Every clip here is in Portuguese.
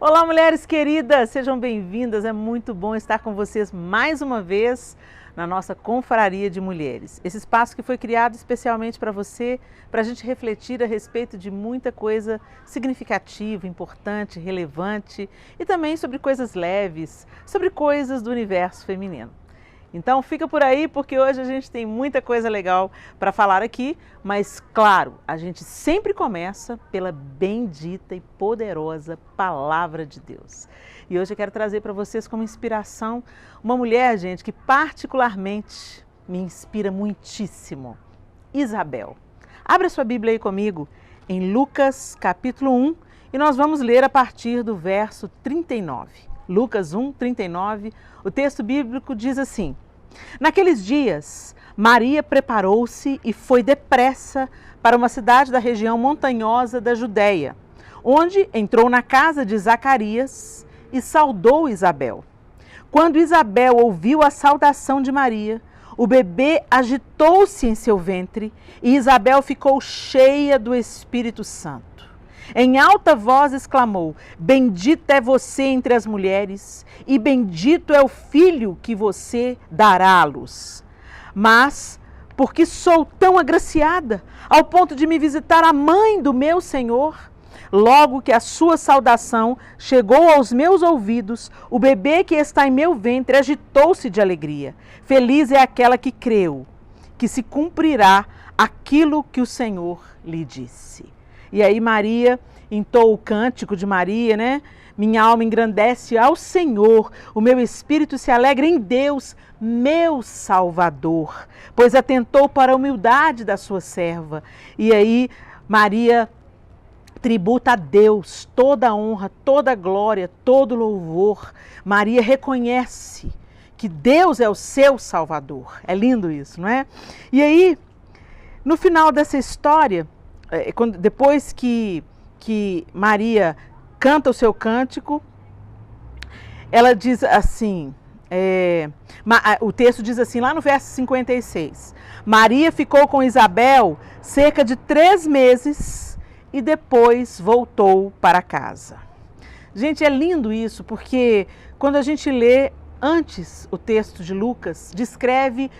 Olá, mulheres queridas, sejam bem-vindas. É muito bom estar com vocês mais uma vez na nossa Confraria de Mulheres. Esse espaço que foi criado especialmente para você, para a gente refletir a respeito de muita coisa significativa, importante, relevante e também sobre coisas leves, sobre coisas do universo feminino. Então fica por aí porque hoje a gente tem muita coisa legal para falar aqui, mas claro, a gente sempre começa pela bendita e poderosa Palavra de Deus. E hoje eu quero trazer para vocês como inspiração uma mulher, gente, que particularmente me inspira muitíssimo, Isabel. Abra sua Bíblia aí comigo em Lucas capítulo 1 e nós vamos ler a partir do verso 39. Lucas 1, 39, o texto bíblico diz assim: Naqueles dias, Maria preparou-se e foi depressa para uma cidade da região montanhosa da Judéia, onde entrou na casa de Zacarias e saudou Isabel. Quando Isabel ouviu a saudação de Maria, o bebê agitou-se em seu ventre e Isabel ficou cheia do Espírito Santo. Em alta voz exclamou: Bendita é você entre as mulheres, e bendito é o filho que você dará à luz. Mas, porque sou tão agraciada, ao ponto de me visitar a mãe do meu Senhor, logo que a sua saudação chegou aos meus ouvidos, o bebê que está em meu ventre agitou-se de alegria. Feliz é aquela que creu, que se cumprirá aquilo que o Senhor lhe disse. E aí Maria entoa o cântico de Maria, né? Minha alma engrandece ao Senhor, o meu espírito se alegra em Deus, meu Salvador, pois atentou para a humildade da sua serva. E aí Maria tributa a Deus toda a honra, toda a glória, todo o louvor. Maria reconhece que Deus é o seu Salvador. É lindo isso, não é? E aí, no final dessa história, depois que Maria canta o seu cântico, ela diz assim, o texto diz assim, lá no verso 56, Maria ficou com Isabel cerca de 3 meses e depois voltou para casa. Gente, é lindo isso, porque quando a gente lê antes o texto de Lucas, descreve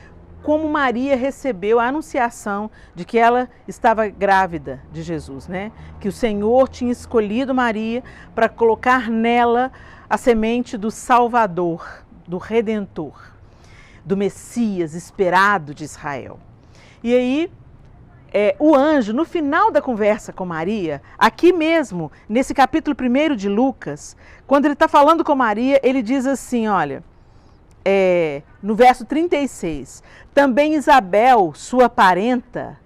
como Maria recebeu a anunciação de que ela estava grávida de Jesus, né? Que o Senhor tinha escolhido Maria para colocar nela a semente do Salvador, do Redentor, do Messias esperado de Israel. E aí, o anjo, no final da conversa com Maria, aqui mesmo, nesse capítulo 1 de Lucas, quando ele está falando com Maria, ele diz assim, olha, no verso 36, também Isabel, sua parenta,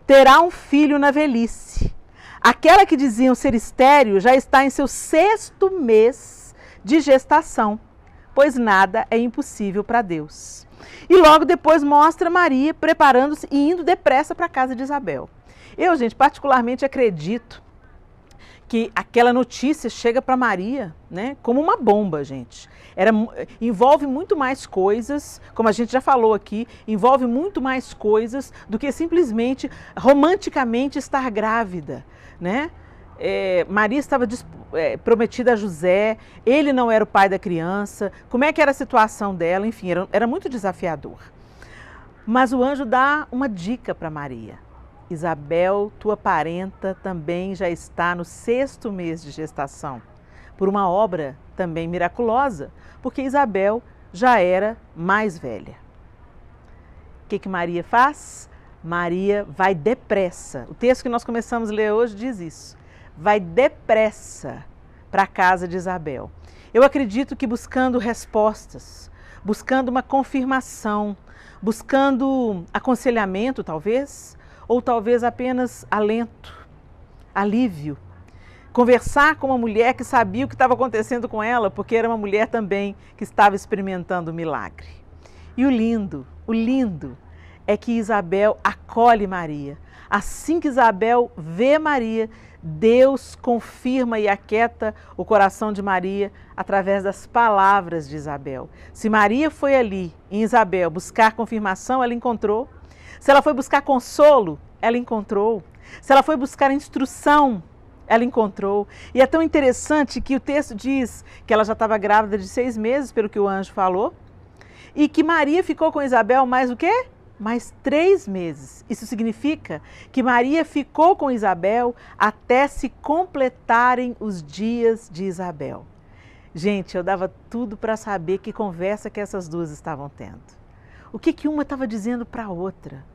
terá um filho na velhice. Aquela que diziam ser estéril já está em seu 6º mês de gestação, pois nada é impossível para Deus. E logo depois mostra Maria preparando-se e indo depressa para a casa de Isabel. Eu, gente, particularmente acredito que aquela notícia chega para Maria, né, como uma bomba, gente. Envolve muito mais coisas, como a gente já falou aqui, envolve muito mais coisas do que simplesmente romanticamente estar grávida, né? Maria estava prometida a José, ele não era o pai da criança, como é que era a situação dela, enfim, era muito desafiador. Mas o anjo dá uma dica para Maria. Isabel, tua parenta, também já está no 6º mês de gestação, por uma obra também miraculosa, porque Isabel já era mais velha. O que Maria faz? Maria vai depressa. O texto que nós começamos a ler hoje diz isso. Vai depressa para a casa de Isabel. Eu acredito que buscando respostas, buscando uma confirmação, buscando aconselhamento talvez, ou talvez apenas alento, alívio. Conversar com uma mulher que sabia o que estava acontecendo com ela, porque era uma mulher também que estava experimentando o milagre. E o lindo é que Isabel acolhe Maria. Assim que Isabel vê Maria, Deus confirma e aquieta o coração de Maria através das palavras de Isabel. Se Maria foi ali em Isabel buscar confirmação, ela encontrou. Se ela foi buscar consolo, ela encontrou. Se ela foi buscar instrução, Ela encontrou. E é tão interessante que o texto diz que ela já estava grávida de 6 meses, pelo que o anjo falou, e que Maria ficou com Isabel mais o quê? Mais 3 meses. Isso significa que Maria ficou com Isabel até se completarem os dias de Isabel. Gente, eu dava tudo para saber que conversa que essas duas estavam tendo. O que uma estava dizendo para a outra?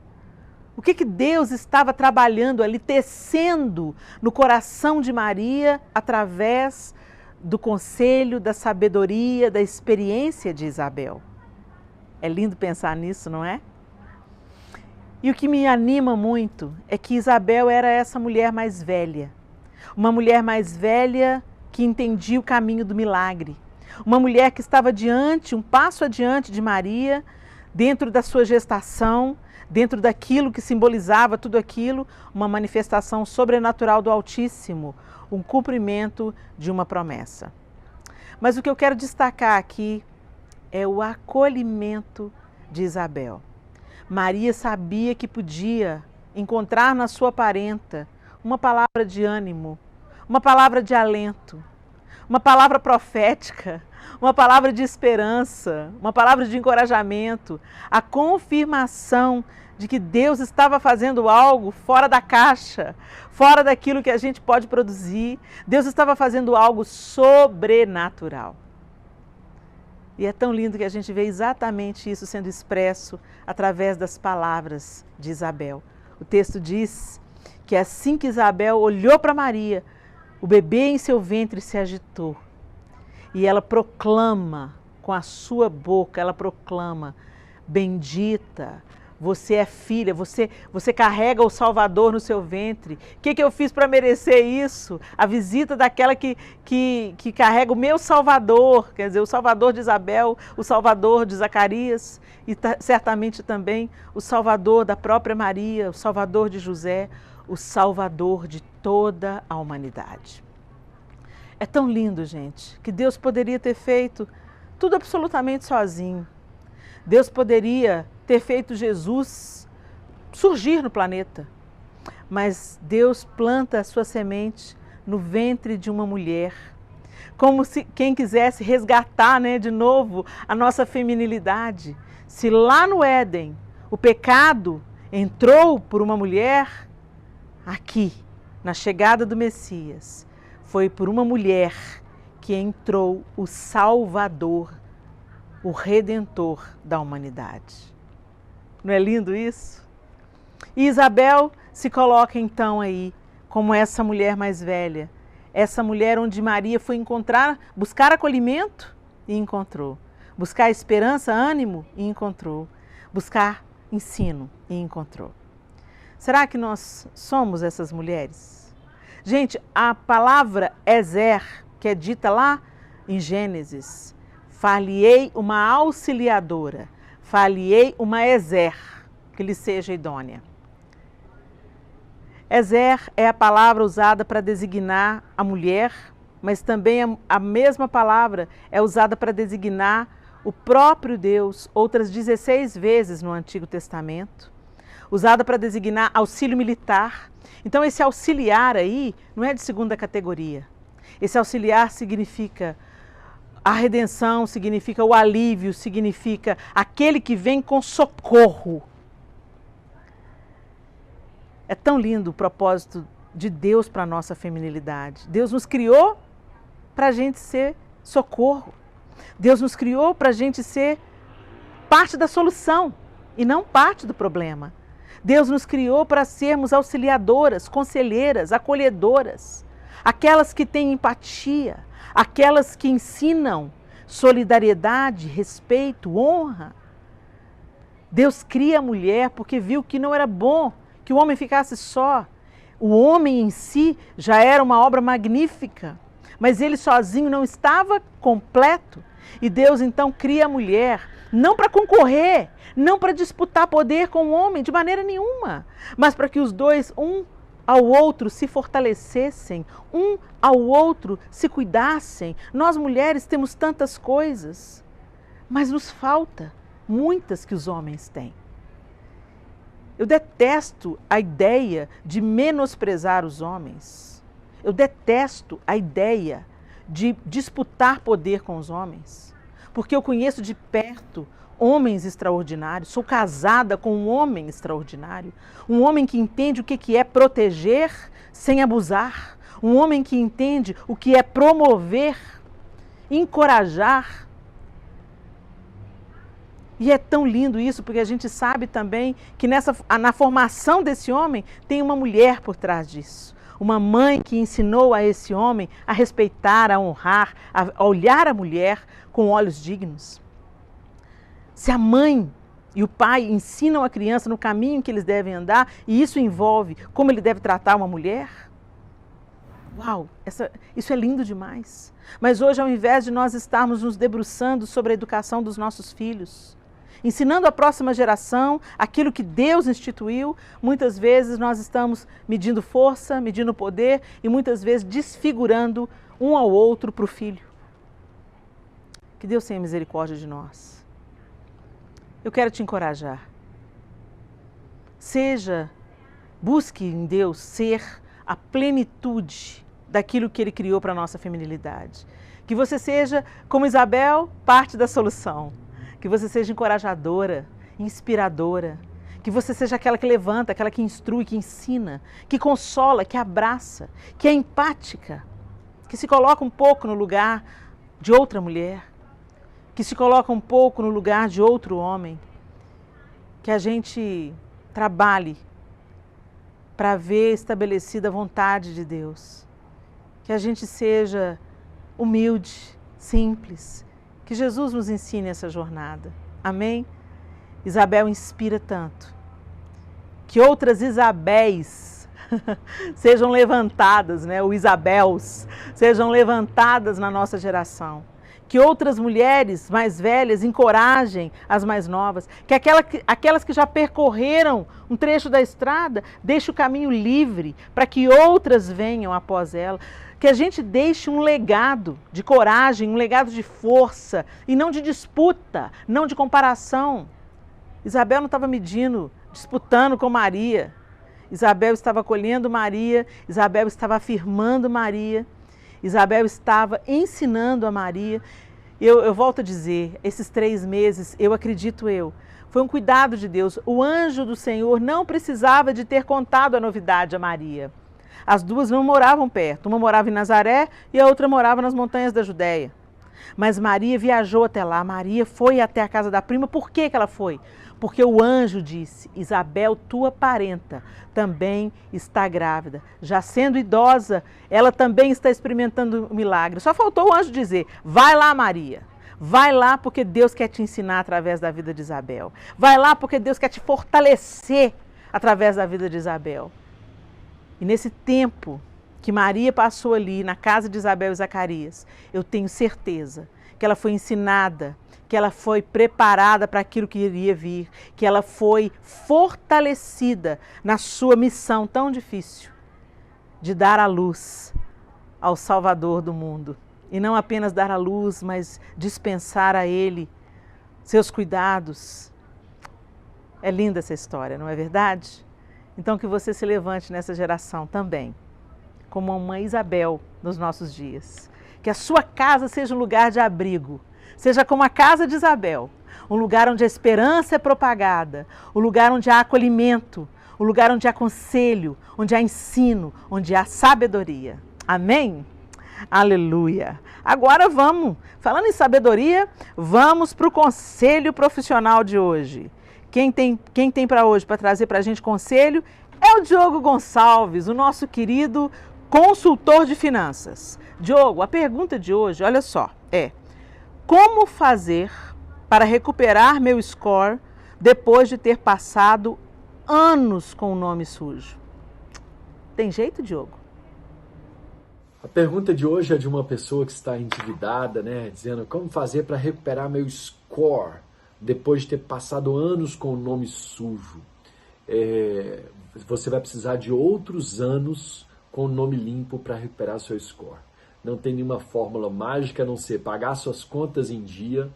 O que Deus estava trabalhando ali, tecendo no coração de Maria através do conselho, da sabedoria, da experiência de Isabel? É lindo pensar nisso, não é? E o que me anima muito é que Isabel era essa mulher mais velha. Uma mulher mais velha que entendia o caminho do milagre. Uma mulher que estava adiante, um passo adiante de Maria, dentro da sua gestação, dentro daquilo que simbolizava tudo aquilo, uma manifestação sobrenatural do Altíssimo, um cumprimento de uma promessa. Mas o que eu quero destacar aqui é o acolhimento de Isabel. Maria sabia que podia encontrar na sua parenta uma palavra de ânimo, uma palavra de alento, uma palavra profética, uma palavra de esperança, uma palavra de encorajamento, a confirmação de que Deus estava fazendo algo fora da caixa, fora daquilo que a gente pode produzir. Deus estava fazendo algo sobrenatural. E é tão lindo que a gente vê exatamente isso sendo expresso através das palavras de Isabel. O texto diz que assim que Isabel olhou para Maria, o bebê em seu ventre se agitou. E ela proclama, com a sua boca, ela proclama: bendita, você é filha, você carrega o Salvador no seu ventre. O que eu fiz para merecer isso? A visita daquela que carrega o meu Salvador, quer dizer, o Salvador de Isabel, o Salvador de Zacarias e certamente também o Salvador da própria Maria, o Salvador de José, o Salvador de toda a humanidade. É tão lindo, gente, que Deus poderia ter feito tudo absolutamente sozinho. Deus poderia ter feito Jesus surgir no planeta, mas Deus planta a sua semente no ventre de uma mulher, como se quem quisesse resgatar, de novo a nossa feminilidade. Se lá no Éden o pecado entrou por uma mulher, aqui, na chegada do Messias, foi por uma mulher que entrou o Salvador, o Redentor da humanidade. Não é lindo isso? E Isabel se coloca então aí como essa mulher mais velha, essa mulher onde Maria foi buscar acolhimento e encontrou, buscar esperança, ânimo e encontrou, buscar ensino e encontrou. Será que nós somos essas mulheres? Gente, a palavra Ezer, que é dita lá em Gênesis, far-lhe-ei uma auxiliadora, far-lhe-ei uma Ezer, que lhe seja idônea. Ezer é a palavra usada para designar a mulher, mas também a mesma palavra é usada para designar o próprio Deus, outras 16 vezes no Antigo Testamento, usada para designar auxílio militar. Então esse auxiliar aí não é de segunda categoria. Esse auxiliar significa a redenção, significa o alívio, significa aquele que vem com socorro. É tão lindo o propósito de Deus para a nossa feminilidade. Deus nos criou para a gente ser socorro. Deus nos criou para a gente ser parte da solução e não parte do problema. Deus nos criou para sermos auxiliadoras, conselheiras, acolhedoras, aquelas que têm empatia, aquelas que ensinam solidariedade, respeito, honra. Deus cria a mulher porque viu que não era bom que o homem ficasse só. O homem em si já era uma obra magnífica, mas ele sozinho não estava completo. E Deus então cria a mulher, não para concorrer, não para disputar poder com o homem, de maneira nenhuma, mas para que os dois, um ao outro, se fortalecessem, um ao outro se cuidassem. Nós mulheres temos tantas coisas, mas nos falta muitas que os homens têm. Eu detesto a ideia de menosprezar os homens. Eu detesto a ideia de disputar poder com os homens, porque eu conheço de perto homens extraordinários, sou casada com um homem extraordinário, um homem que entende o que é proteger sem abusar, um homem que entende o que é promover, encorajar. E é tão lindo isso, porque a gente sabe também que na formação desse homem tem uma mulher por trás disso. Uma mãe que ensinou a esse homem a respeitar, a honrar, a olhar a mulher com olhos dignos. Se a mãe e o pai ensinam a criança no caminho que eles devem andar, e isso envolve como ele deve tratar uma mulher, uau, isso é lindo demais. Mas hoje, ao invés de nós estarmos nos debruçando sobre a educação dos nossos filhos, ensinando a próxima geração aquilo que Deus instituiu, muitas vezes nós estamos medindo força, medindo poder e muitas vezes desfigurando um ao outro para o filho. Que Deus tenha misericórdia de nós. Eu quero te encorajar. Busque em Deus ser a plenitude daquilo que Ele criou para a nossa feminilidade. Que você seja, como Isabel, parte da solução. Que você seja encorajadora, inspiradora. Que você seja aquela que levanta, aquela que instrui, que ensina, que consola, que abraça, que é empática, que se coloca um pouco no lugar de outra mulher, que se coloca um pouco no lugar de outro homem. Que a gente trabalhe para ver estabelecida a vontade de Deus. Que a gente seja humilde, simples. Que Jesus nos ensine essa jornada. Amém? Isabel inspira tanto. Que outras Isabéis sejam levantadas, né? Ou Isabels, sejam levantadas na nossa geração. Que outras mulheres mais velhas encorajem as mais novas. Que aquelas que já percorreram um trecho da estrada, deixem o caminho livre para que outras venham após ela. Que a gente deixe um legado de coragem, um legado de força e não de disputa, não de comparação. Isabel não estava disputando com Maria. Isabel estava acolhendo Maria, Isabel estava afirmando Maria. Isabel estava ensinando a Maria. Eu volto a dizer, esses 3 meses, foi um cuidado de Deus. O anjo do Senhor não precisava de ter contado a novidade a Maria. As duas não moravam perto, uma morava em Nazaré e a outra morava nas montanhas da Judéia. Mas Maria viajou até lá, Maria foi até a casa da prima. Por que ela foi? Porque o anjo disse, Isabel, tua parenta, também está grávida. Já sendo idosa, ela também está experimentando o milagre. Só faltou o anjo dizer, vai lá, Maria. Vai lá porque Deus quer te ensinar através da vida de Isabel. Vai lá porque Deus quer te fortalecer através da vida de Isabel. E nesse tempo que Maria passou ali na casa de Isabel e Zacarias, eu tenho certeza que ela foi ensinada, que ela foi preparada para aquilo que iria vir, que ela foi fortalecida na sua missão tão difícil de dar a luz ao Salvador do mundo. E não apenas dar a luz, mas dispensar a Ele seus cuidados. É linda essa história, não é verdade? Então que você se levante nessa geração também, como a mãe Isabel nos nossos dias. Que a sua casa seja um lugar de abrigo, seja como a casa de Isabel, um lugar onde a esperança é propagada, um lugar onde há acolhimento, um lugar onde há conselho, onde há ensino, onde há sabedoria. Amém? Aleluia! Agora falando em sabedoria, vamos para o conselho profissional de hoje. Quem tem para hoje para trazer para a gente conselho é o Diogo Gonçalves, o nosso querido consultor de finanças. Diogo, a pergunta de hoje, olha só, como fazer para recuperar meu score depois de ter passado anos com o nome sujo? Tem jeito, Diogo? A pergunta de hoje é de uma pessoa que está endividada, né? Dizendo como fazer para recuperar meu score depois de ter passado anos com o nome sujo. Você vai precisar de outros anos com o nome limpo para recuperar seu score. Não tem nenhuma fórmula mágica a não ser pagar suas contas em dia,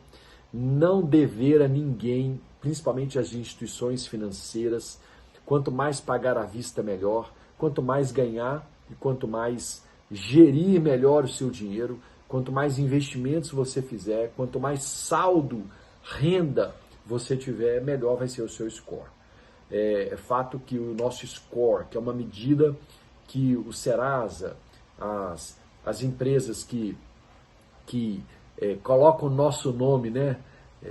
não dever a ninguém, principalmente as instituições financeiras. Quanto mais pagar à vista, melhor. Quanto mais ganhar e quanto mais gerir melhor o seu dinheiro, quanto mais investimentos você fizer, quanto mais saldo, renda você tiver, melhor vai ser o seu score. É fato que o nosso score, que é uma medida que o Serasa, as empresas que colocam o nosso nome, né,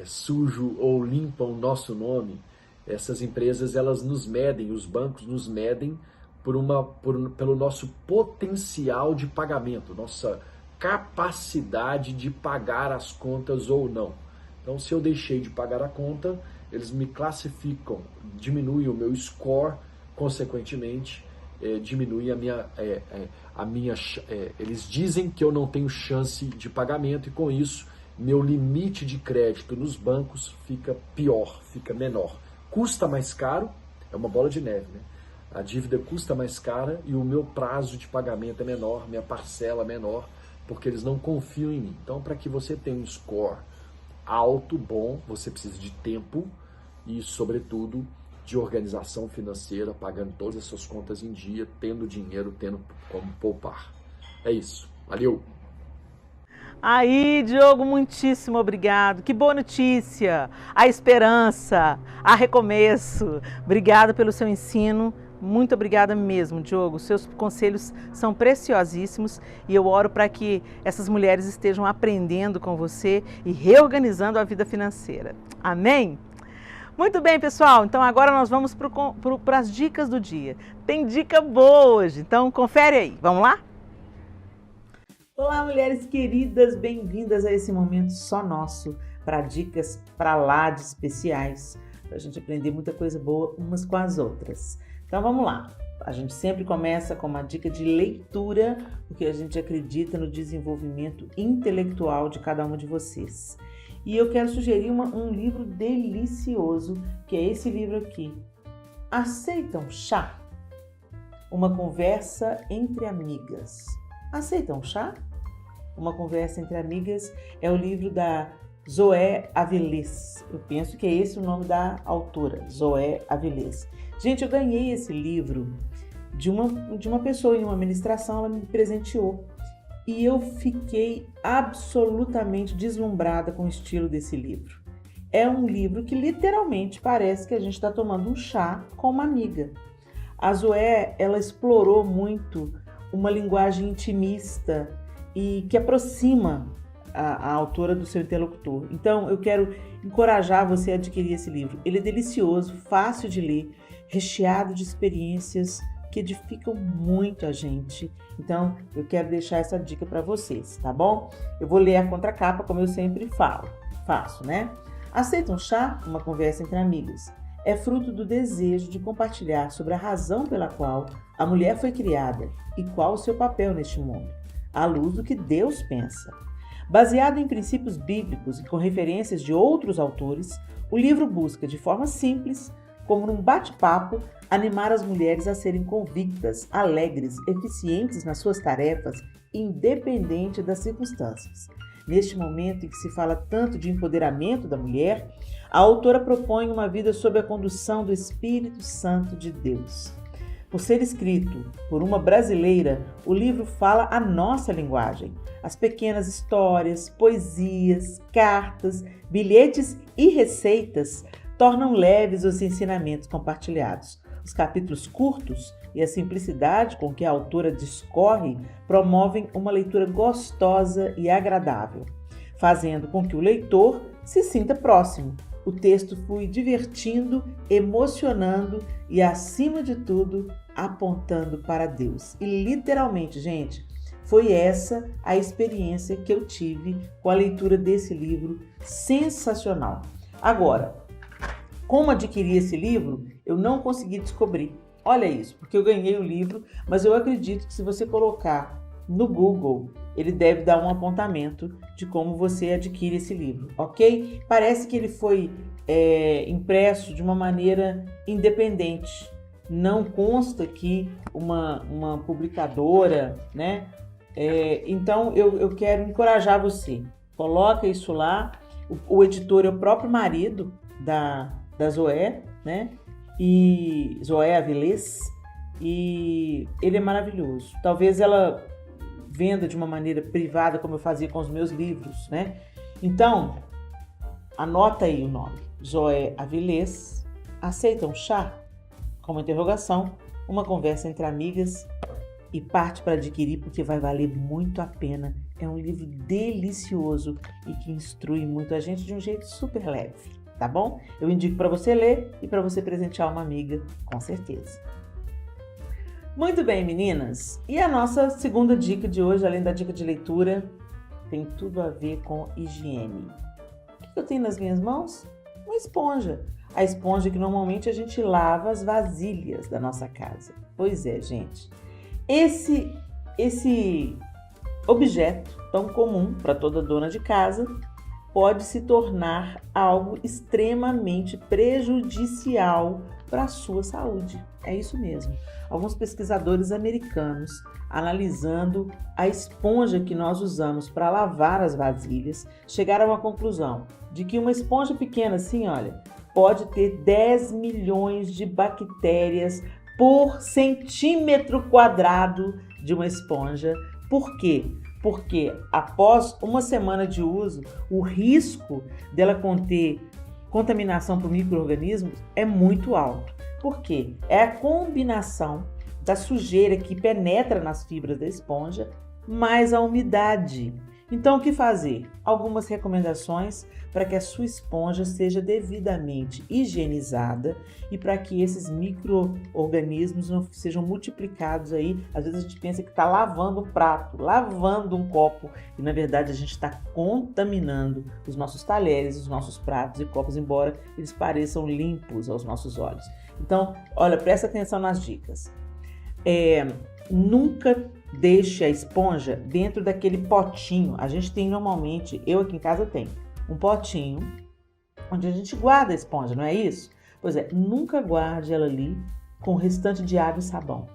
sujo ou limpam o nosso nome, essas empresas elas nos medem, os bancos nos medem pelo nosso potencial de pagamento, nossa capacidade de pagar as contas ou não. Então, se eu deixei de pagar a conta, eles me classificam, diminuem o meu score, consequentemente, diminui eles dizem que eu não tenho chance de pagamento e com isso meu limite de crédito nos bancos fica pior, fica menor. Custa mais caro, é uma bola de neve, né? A dívida custa mais cara e o meu prazo de pagamento é menor, minha parcela é menor, porque eles não confiam em mim. Então, para que você tenha um score alto, bom, você precisa de tempo e, sobretudo, de organização financeira, pagando todas as suas contas em dia, tendo dinheiro, tendo como poupar. É isso. Valeu! Aí, Diogo, muitíssimo obrigado. Que boa notícia! A esperança, a recomeço. Obrigada pelo seu ensino. Muito obrigada mesmo, Diogo. Seus conselhos são preciosíssimos e eu oro para que essas mulheres estejam aprendendo com você e reorganizando a vida financeira. Amém? Muito bem, pessoal. Então agora nós vamos para as dicas do dia. Tem dica boa hoje, então confere aí. Vamos lá? Olá, mulheres queridas, bem-vindas a esse momento só nosso para dicas para lá de especiais, para a gente aprender muita coisa boa umas com as outras. Então vamos lá. A gente sempre começa com uma dica de leitura, porque a gente acredita no desenvolvimento intelectual de cada uma de vocês. E eu quero sugerir um livro delicioso, que é esse livro aqui. Aceitam chá? Uma conversa entre amigas. Aceitam chá? Uma conversa entre amigas é o livro da Zoé Avilés. Eu penso que é esse o nome da autora, Zoé Avilés. Gente, eu ganhei esse livro de uma pessoa em uma ministração, ela me presenteou. E eu fiquei absolutamente deslumbrada com o estilo desse livro. É um livro que literalmente parece que a gente está tomando um chá com uma amiga. A Zoé, ela explorou muito uma linguagem intimista e que aproxima a autora do seu interlocutor. Então, eu quero encorajar você a adquirir esse livro. Ele é delicioso, fácil de ler, recheado de experiências que edificam muito a gente. Então, eu quero deixar essa dica para vocês, tá bom? Eu vou ler a contracapa, como eu sempre faço, né? Aceita um chá? Uma conversa entre amigas. É fruto do desejo de compartilhar sobre a razão pela qual a mulher foi criada e qual o seu papel neste mundo, à luz do que Deus pensa. Baseado em princípios bíblicos e com referências de outros autores, o livro busca, de forma simples, como num bate-papo, animar as mulheres a serem convictas, alegres, eficientes nas suas tarefas, independente das circunstâncias. Neste momento em que se fala tanto de empoderamento da mulher, a autora propõe uma vida sob a condução do Espírito Santo de Deus. Por ser escrito por uma brasileira, o livro fala a nossa linguagem. As pequenas histórias, poesias, cartas, bilhetes e receitas tornam leves os ensinamentos compartilhados. Os capítulos curtos e a simplicidade com que a autora discorre promovem uma leitura gostosa e agradável, fazendo com que o leitor se sinta próximo. O texto flui divertindo, emocionando e, acima de tudo, apontando para Deus. E literalmente, gente, foi essa a experiência que eu tive com a leitura desse livro sensacional. Agora, como adquirir esse livro, eu não consegui descobrir. Olha isso, porque eu ganhei o livro, mas eu acredito que se você colocar no Google, ele deve dar um apontamento de como você adquire esse livro, ok? Parece que ele foi impresso de uma maneira independente. Não consta aqui uma publicadora, né? Então, eu quero encorajar você. Coloca isso lá. O editor é o próprio marido da Zoé, né? E Zoé Avilés, e ele é maravilhoso. Talvez ela venda de uma maneira privada, como eu fazia com os meus livros, né? Então, anota aí o nome. Zoé Avilés, aceita um chá? Com uma interrogação, uma conversa entre amigas e parte para adquirir porque vai valer muito a pena. É um livro delicioso e que instrui muito a gente de um jeito super leve, tá bom? Eu indico para você ler e para você presentear uma amiga, com certeza. Muito bem, meninas. E a nossa segunda dica de hoje, além da dica de leitura, tem tudo a ver com higiene. O que eu tenho nas minhas mãos? Uma esponja. A esponja que normalmente a gente lava as vasilhas da nossa casa. Pois é, gente. Esse objeto tão comum para toda dona de casa pode se tornar algo extremamente prejudicial para a sua saúde. É isso mesmo. Alguns pesquisadores americanos, analisando a esponja que nós usamos para lavar as vasilhas, chegaram à conclusão de que uma esponja pequena assim, olha, pode ter 10 milhões de bactérias por centímetro quadrado de uma esponja. Por quê? Porque após uma semana de uso, o risco dela conter contaminação por micro-organismos é muito alto. Por quê? É a combinação da sujeira que penetra nas fibras da esponja mais a umidade. Então, o que fazer? Algumas recomendações para que a sua esponja seja devidamente higienizada e para que esses micro-organismos não sejam multiplicados aí. Às vezes a gente pensa que está lavando um prato, lavando um copo e na verdade a gente está contaminando os nossos talheres, os nossos pratos e copos, embora eles pareçam limpos aos nossos olhos. Então, olha, presta atenção nas dicas. Nunca deixe a esponja dentro daquele potinho. A gente tem normalmente, eu aqui em casa tenho, um potinho onde a gente guarda a esponja, não é isso? Pois é, nunca guarde ela ali com o restante de água e sabão.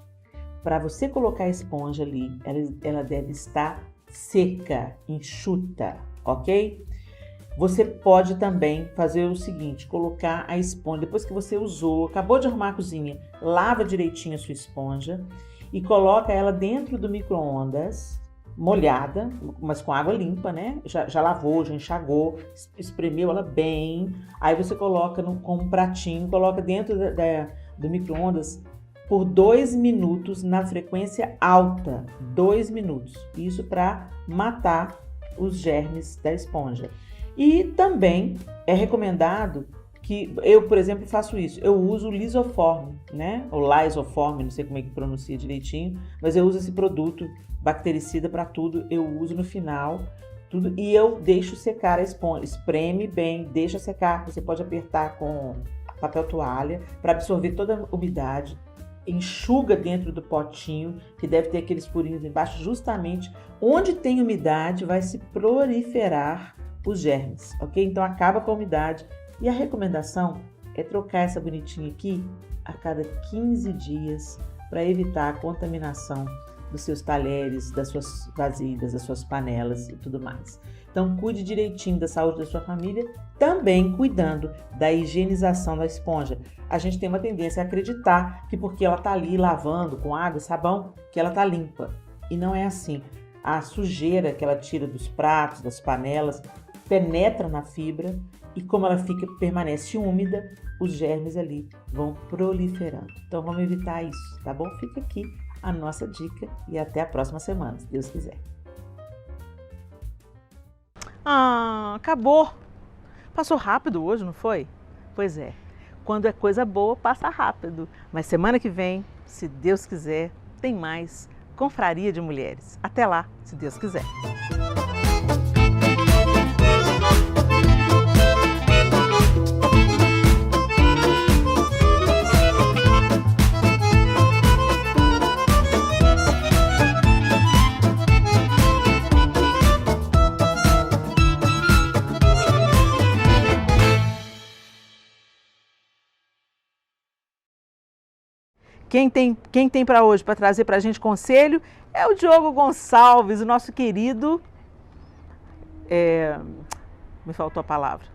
Para você colocar a esponja ali, ela deve estar seca, enxuta, ok? Você pode também fazer o seguinte, colocar a esponja, depois que você usou, acabou de arrumar a cozinha, lava direitinho a sua esponja e coloca ela dentro do micro-ondas, molhada, mas com água limpa, né? Já lavou, já enxagou, espremeu ela bem. Aí você coloca com um pratinho, coloca dentro do micro-ondas por 2 minutos na frequência alta. 2 minutos. Isso para matar os germes da esponja. E também é recomendado que eu, por exemplo, faço isso. Eu uso o Lisoform, né? Ou Lysoform, não sei como é que pronuncia direitinho, mas eu uso esse produto bactericida para tudo. Eu uso no final, tudo, e eu deixo secar a esponja. Espreme bem, deixa secar. Você pode apertar com papel toalha para absorver toda a umidade. Enxuga dentro do potinho, que deve ter aqueles furinhos embaixo, justamente onde tem umidade vai se proliferar os germes, ok? Então acaba com a umidade. E a recomendação é trocar essa bonitinha aqui a cada 15 dias para evitar a contaminação dos seus talheres, das suas vasilhas, das suas panelas e tudo mais. Então cuide direitinho da saúde da sua família, também cuidando da higienização da esponja. A gente tem uma tendência a acreditar que porque ela está ali lavando com água e sabão, que ela está limpa. E não é assim. A sujeira que ela tira dos pratos, das panelas, penetra na fibra e como ela permanece úmida, os germes ali vão proliferando. Então vamos evitar isso, tá bom? Fica aqui a nossa dica e até a próxima semana, se Deus quiser. Acabou. Passou rápido hoje, não foi? Pois é, quando é coisa boa, passa rápido. Mas semana que vem, se Deus quiser, tem mais Confraria de Mulheres. Até lá, se Deus quiser. Quem tem para hoje, para trazer para a gente conselho, é o Diogo Gonçalves, o nosso querido... me faltou a palavra.